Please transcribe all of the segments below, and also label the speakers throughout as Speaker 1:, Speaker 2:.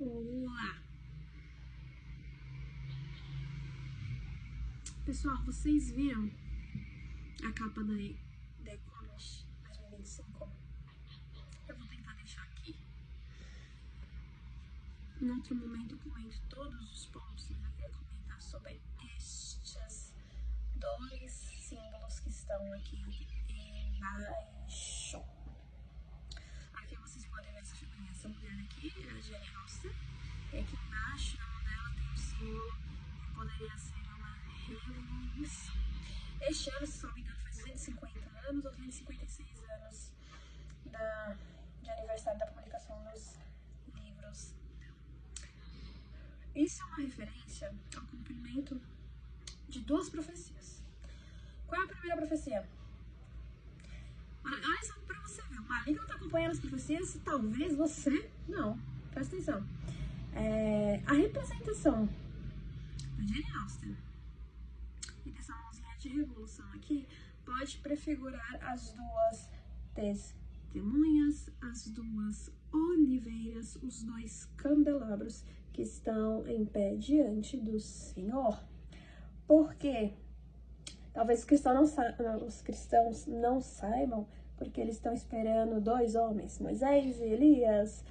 Speaker 1: Olá! Pessoal, vocês viram a capa da E-Commerce 2025? Eu vou tentar deixar aqui. Em outro momento eu comento todos os pontos, mas eu queria comentar sobre estes dois símbolos que estão aqui embaixo. Aqui vocês podem ver essa figurinha. Essa mulher aqui é a Jane Austen. E aqui embaixo, na mão dela, tem um símbolo que poderia ser uma revolução. Este ano, se não me engano, faz 250 anos ou 256 anos de aniversário da publicação dos livros. Isso é uma referência ao cumprimento de duas profecias. Qual é a primeira profecia? Olha só pra você ver, uma amiga não tá acompanhando as profecias, talvez você não. Presta atenção. A representação da Jane Austen e dessa mãozinha de revolução aqui pode prefigurar as duas testemunhas, as duas oliveiras, os dois candelabros que estão em pé diante do Senhor. Porque talvez os cristãos não saibam, porque eles estão esperando dois homens, Moisés e Elias,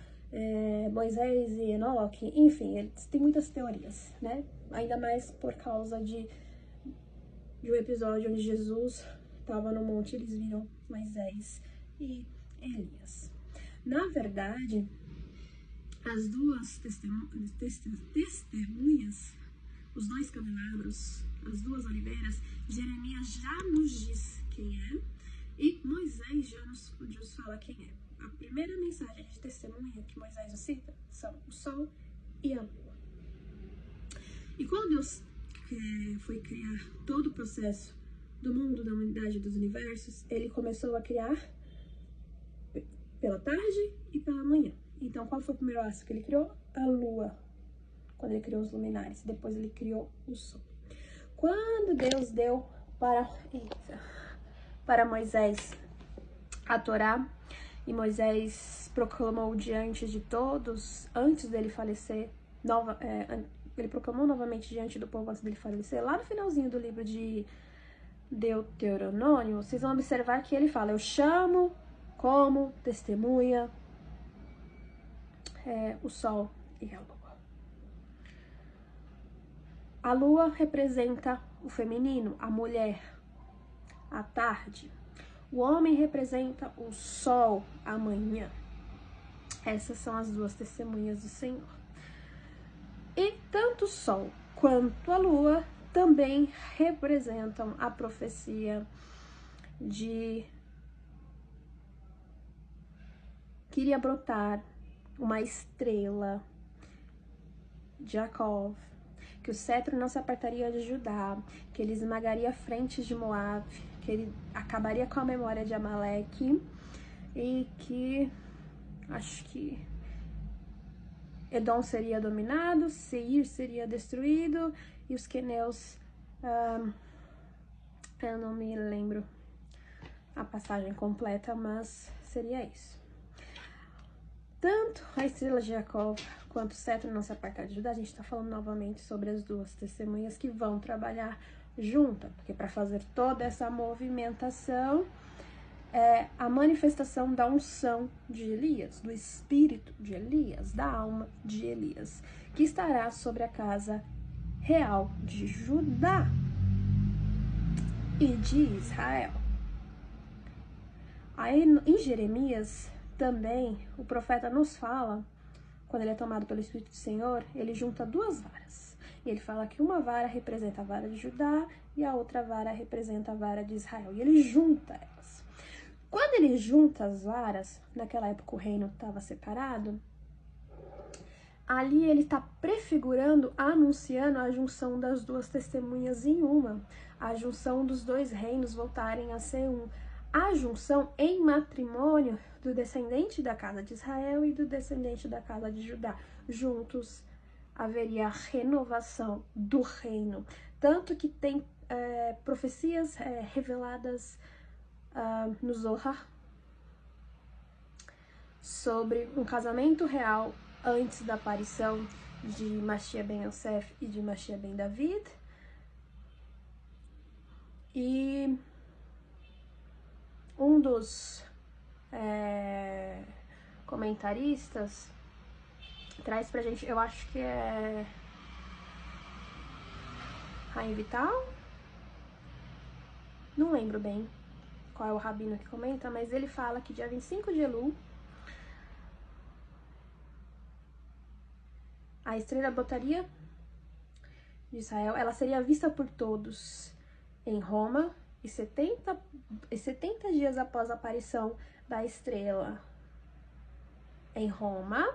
Speaker 1: Moisés e Enoque, enfim, eles têm muitas teorias, né? Ainda mais por causa de um episódio onde Jesus estava no monte e eles viram Moisés e Elias. Na verdade, as duas testemunhas, os dois candelabros, as duas oliveiras, Jeremias já nos diz quem é e Moisés já nos fala quem é. A primeira mensagem de testemunha que Moisés nos cita são o sol e a lua. E quando Deus foi criar todo o processo do mundo, da humanidade, dos universos, ele começou a criar pela tarde e pela manhã. Então, qual foi o primeiro astro que ele criou? A lua, quando ele criou os luminares. Depois ele criou o sol. Quando Deus deu para Moisés a Torá, e Moisés proclamou diante de todos, antes dele falecer, ele proclamou novamente diante do povo antes dele falecer, lá no finalzinho do livro de Deuteronômio, vocês vão observar que ele fala: eu chamo como testemunha o sol e a lua. A lua representa o feminino, a mulher, a tarde. O homem representa o sol, a manhã. Essas são as duas testemunhas do Senhor. E tanto o sol quanto a lua também representam a profecia de que iria brotar uma estrela de Jacó, que o cetro não se apartaria de Judá, que ele esmagaria frentes de Moab, que ele acabaria com a memória de Amaleque e que acho que Edom seria dominado, Seir seria destruído e os queneus, eu não me lembro a passagem completa, mas seria isso. Tanto a estrela de Jacó quanto o cetro não se apartar de Judá, a gente está falando novamente sobre as duas testemunhas que vão trabalhar juntas, porque para fazer toda essa movimentação é a manifestação da unção de Elias, do espírito de Elias, da alma de Elias, que estará sobre a casa real de Judá e de Israel. Aí em Jeremias também o profeta nos fala, quando ele é tomado pelo Espírito do Senhor, ele junta duas varas. E ele fala que uma vara representa a vara de Judá e a outra vara representa a vara de Israel. E ele junta elas. Quando ele junta as varas, naquela época o reino estava separado, ali ele está prefigurando, anunciando a junção das duas testemunhas em uma. A junção dos dois reinos voltarem a ser um. A junção em matrimônio do descendente da casa de Israel e do descendente da casa de Judá. Juntos haveria renovação do reino. Tanto que tem profecias reveladas no Zohar sobre um casamento real antes da aparição de Mashiach ben Yosef e de Mashiach ben David. E um dos comentaristas traz pra gente, eu acho que é Haim Vital, não lembro bem qual é o rabino que comenta, mas ele fala que dia 25 de Elul, a estrela brotaria de Israel, ela seria vista por todos em Roma, e 70 dias após a aparição da estrela em Roma,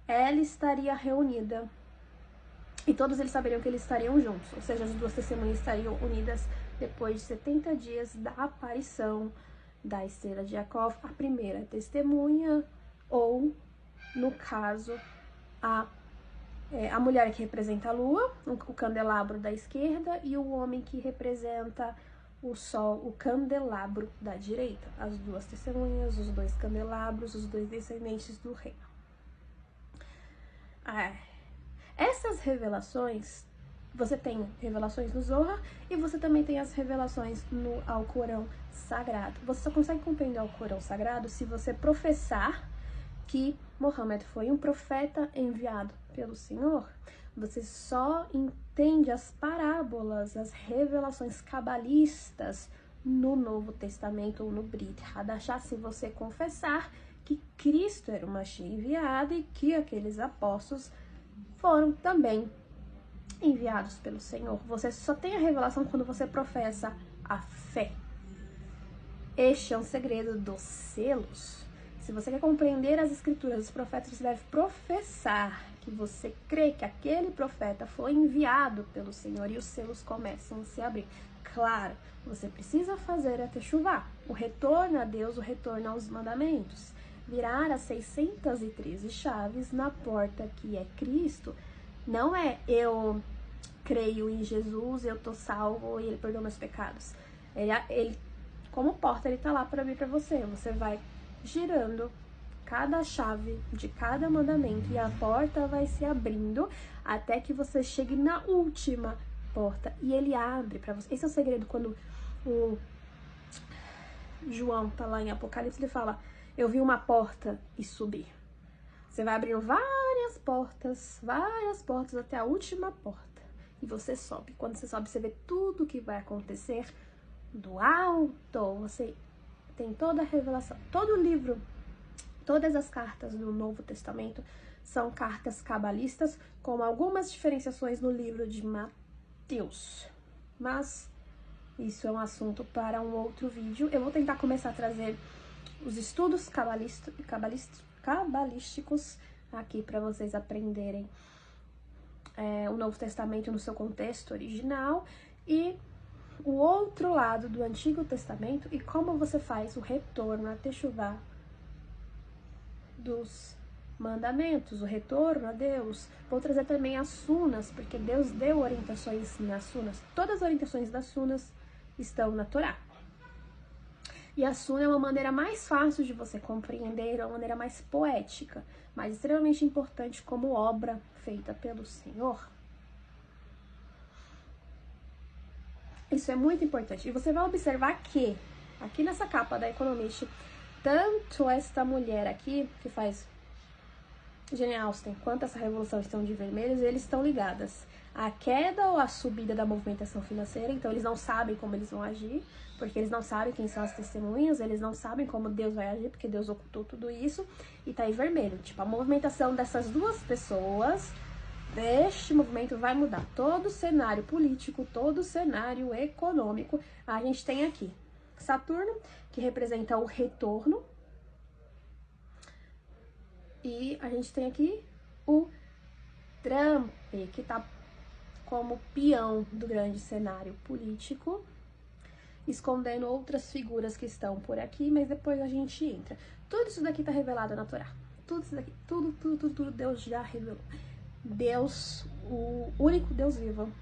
Speaker 1: ela estaria reunida. E todos eles saberiam que eles estariam juntos, ou seja, as duas testemunhas estariam unidas depois de 70 dias da aparição da estrela de Jacó, a primeira testemunha, ou, no caso, a mulher que representa a lua, o candelabro da esquerda, e o homem que representa o sol, o candelabro da direita. As duas testemunhas, os dois candelabros, os dois descendentes do reino. Essas revelações, você tem revelações no Zohar e você também tem as revelações no Alcorão Sagrado. Você só consegue compreender o Alcorão Sagrado se você professar que Mohammed foi um profeta enviado pelo Senhor. Você só entende as parábolas, as revelações cabalistas no Novo Testamento ou no Brit Hadashah, se você confessar que Cristo era o Mashiach enviado e que aqueles apóstolos foram também enviados pelo Senhor. Você só tem a revelação quando você professa a fé. Este é um segredo dos selos. Se você quer compreender as escrituras dos profetas, você deve professar que você crê que aquele profeta foi enviado pelo Senhor e os selos começam a se abrir. Claro, você precisa fazer a techuvá, o retorno a Deus, o retorno aos mandamentos. Virar as 613 chaves na porta que é Cristo. Não é eu creio em Jesus, eu tô salvo e ele perdoa meus pecados. Ele como porta, ele tá lá para abrir para você. Você vai girando cada chave de cada mandamento e a porta vai se abrindo até que você chegue na última porta e ele abre para você. Esse é o segredo. Quando o João tá lá em Apocalipse, ele fala: eu vi uma porta e subi. Você vai abrindo várias portas até a última porta e você sobe. Quando você sobe, você vê tudo o que vai acontecer do alto. Você tem toda a revelação, todo o livro, todas as cartas do Novo Testamento são cartas cabalistas, com algumas diferenciações no livro de Mateus. Mas isso é um assunto para um outro vídeo. Eu vou tentar começar a trazer os estudos cabalísticos aqui para vocês aprenderem o Novo Testamento no seu contexto original e o outro lado do Antigo Testamento e como você faz o retorno a techuvá dos mandamentos, o retorno a Deus. Vou trazer também as sunas, porque Deus deu orientações nas sunas. Todas as orientações das sunas estão na Torá. E a suna é uma maneira mais fácil de você compreender, é uma maneira mais poética, mas extremamente importante como obra feita pelo Senhor. Isso é muito importante. E você vai observar que, aqui nessa capa da Economist, tanto esta mulher aqui, que faz Jane Austen, quanto essa revolução estão de vermelhos, eles estão ligadas à queda ou à subida da movimentação financeira. Então eles não sabem como eles vão agir, porque eles não sabem quem são as testemunhas, eles não sabem como Deus vai agir, porque Deus ocultou tudo isso, e tá em vermelho. Tipo, a movimentação dessas duas pessoas, deste movimento, vai mudar todo o cenário político, todo o cenário econômico. A gente tem aqui Saturno, que representa o retorno, e a gente tem aqui o Trump, que tá como peão do grande cenário político, escondendo outras figuras que estão por aqui, mas depois a gente entra. Tudo isso daqui tá revelado na Torá. Tudo isso daqui, tudo Deus já revelou. Deus, o único Deus vivo,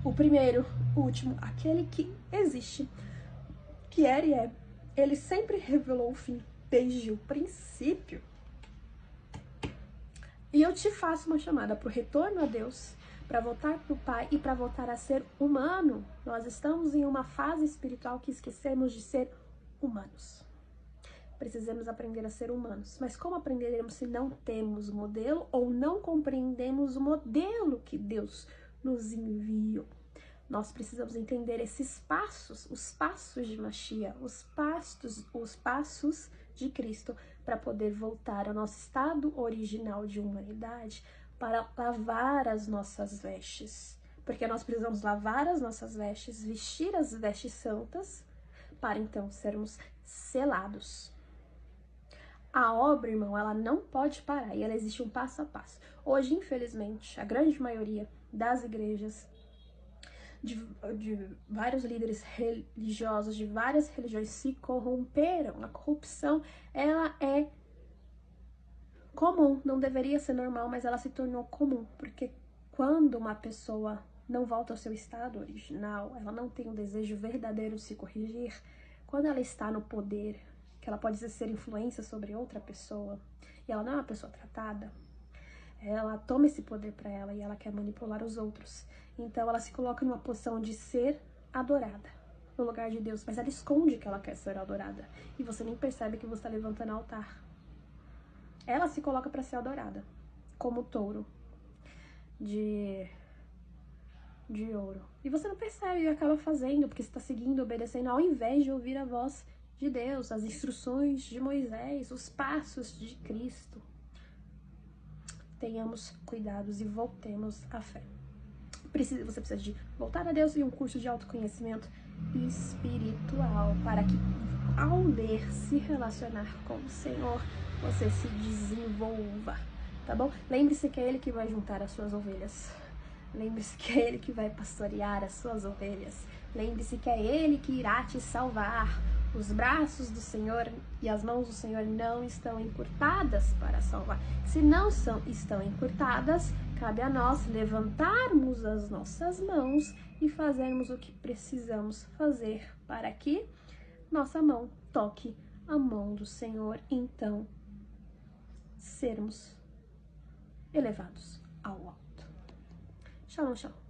Speaker 1: o primeiro, o último, aquele que existe, que era e é, ele sempre revelou o fim desde o princípio. E eu te faço uma chamada para o retorno a Deus, para voltar para o Pai e para voltar a ser humano. Nós estamos em uma fase espiritual que esquecemos de ser humanos. Precisamos aprender a ser humanos. Mas como aprenderemos se não temos modelo ou não compreendemos o modelo que Deus nos enviou? Nós precisamos entender esses passos, os passos de Mashiach, os passos de Cristo, para poder voltar ao nosso estado original de humanidade, para lavar as nossas vestes. Porque nós precisamos lavar as nossas vestes, vestir as vestes santas, para então sermos selados. A obra, irmão, ela não pode parar e ela existe um passo a passo. Hoje, infelizmente, a grande maioria das igrejas, de vários líderes religiosos, de várias religiões se corromperam. A corrupção, ela é comum, não deveria ser normal, mas ela se tornou comum, porque quando uma pessoa não volta ao seu estado original, ela não tem um desejo verdadeiro de se corrigir, quando ela está no poder, que ela pode exercer influência sobre outra pessoa, e ela não é uma pessoa tratada, ela toma esse poder para ela e ela quer manipular os outros. Então ela se coloca numa posição de ser adorada no lugar de Deus, mas ela esconde que ela quer ser adorada e você nem percebe que você está levantando altar. Ela se coloca para ser adorada, como touro de ouro. E você não percebe e acaba fazendo, porque você está seguindo, obedecendo, ao invés de ouvir a voz de Deus, as instruções de Moisés, os passos de Cristo. Tenhamos cuidados e voltemos à fé. Você precisa de voltar a Deus e um curso de autoconhecimento espiritual, para que, ao ler, se relacionar com o Senhor, você se desenvolva, tá bom? Lembre-se que é Ele que vai juntar as suas ovelhas. Lembre-se que é Ele que vai pastorear as suas ovelhas. Lembre-se que é Ele que irá te salvar. Os braços do Senhor e as mãos do Senhor não estão encurtadas para salvar. Se não estão encurtadas, cabe a nós levantarmos as nossas mãos e fazermos o que precisamos fazer para que nossa mão toque a mão do Senhor, então sermos elevados ao alto. Shalom, shalom.